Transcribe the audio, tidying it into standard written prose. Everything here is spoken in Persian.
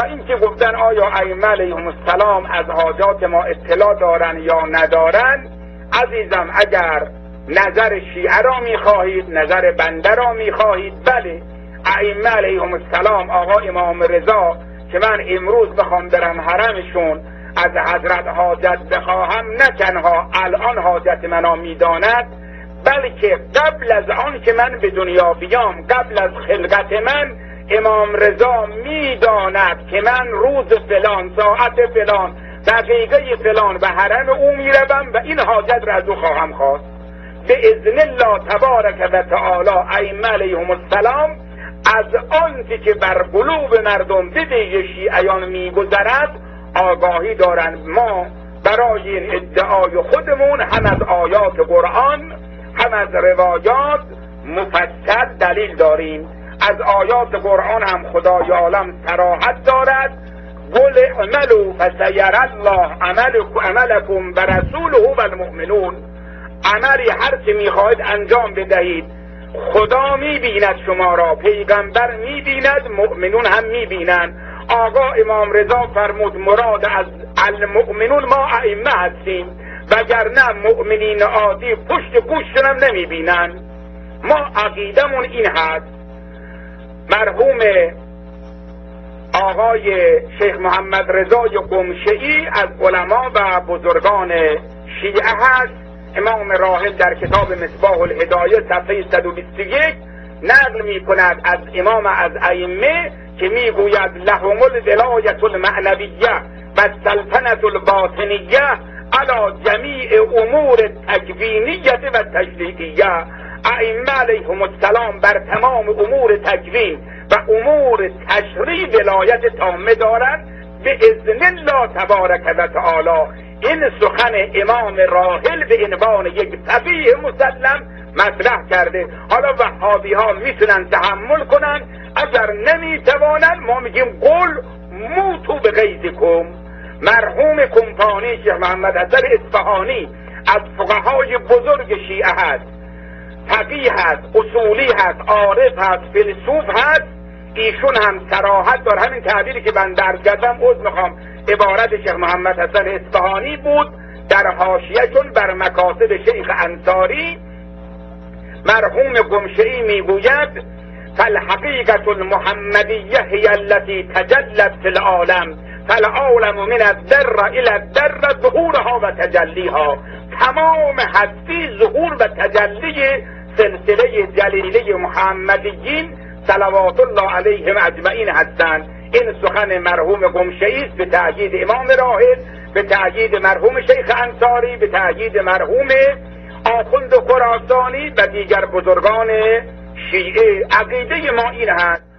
اینکه گفتن آیا ائمه علیهم السلام از حاجات ما اطلاع دارن یا ندارن، عزیزم اگر نظر شیعه را میخواهید، نظر بنده را میخواهید، بله ائمه علیهم السلام، آقا امام رضا که من امروز بخوام برم حرمشون از حضرت حاجت بخواهم، نه تنها الان حاجت منو میداند، بلکه قبل از آن که من به دنیا بیام، قبل از خلقت من، امام رضا میداند که من روز فلان، ساعت فلان، دقیقه فلان به حرم او میروم و این حاجت را از او خواهم خواست. به اذن الله تبارک و تعالی ائمه علیهم السلام از آنچه که بر قلوب مردم به ویژه شیعیان میگذرد آگاهی دارند. ما برای این ادعای خودمون هم از آیات قرآن هم از روایات مفصل دلیل داریم. از آیات قرآن هم خدای عالم صراحت دارد: قل اعملوا فسیری الله عملکم و رسوله و المؤمنون. عملی هر چه میخواهید انجام بدهید، خدا میبیند شما را، پیغمبر میبیند، مؤمنون هم میبینند. آقا امام رضا فرمود مراد از المؤمنون ما ائمه هستیم، وگرنه مؤمنین عادی پشت گوششون هم نمیبینن. ما عقیدمون این هست. مرحوم آقای شیخ محمد رضای قمشه‌ای از علما و بزرگان شیعه هست. امام راحل در کتاب مصباح الهدایه صفحه 121 نقل می کند از امام از ائمه که می گوید لهم الولایة المعنویه و السلطنة الباطنیه علی جمیع امور تکوینیه و تشریعیه. ائمه علیهم السلام بر تمام امور تکوین و امور تشریع ولایت تامه دارند به اذن الله تبارک و تعالی. این سخن امام راحل به عنوان یک فقیه مسلم مطرح کرده. حالا وهابی ها میتونن تحمل کنن، اگر نمیتوانن ما میگیم قل موتو به غیظکم. مرحوم کمپانی شیخ محمد حسن اصفهانی از فقهای بزرگ شیعه هست، فقیه هست، اصولی هست، عارف هست، فیلسوف هست. ایشون هم صراحت داره. همین تعبیری که من درس کردم میخوام عبارت شیخ محمد حسن اصفهانی بود در حاشیه‌شون بر مکاسب شیخ انصاری. مرحوم قمشه‌ای میگوید فالحقیقة المحمدیه هی التي تجلت فی العالم فالعالم من الذره الی الذره ظهورها و تجلیها. تمام هستی ظهور و تجلی سلسله جلیله محمدیین صلوات الله علیهم اجمعین هستند. این سخن مرحوم قمشه‌ای است به تأیید امام راحل، به تأیید مرحوم شیخ انصاری، به تأیید مرحوم آخوند خراسانی و دیگر بزرگان شیعه. عقیده ما این هست.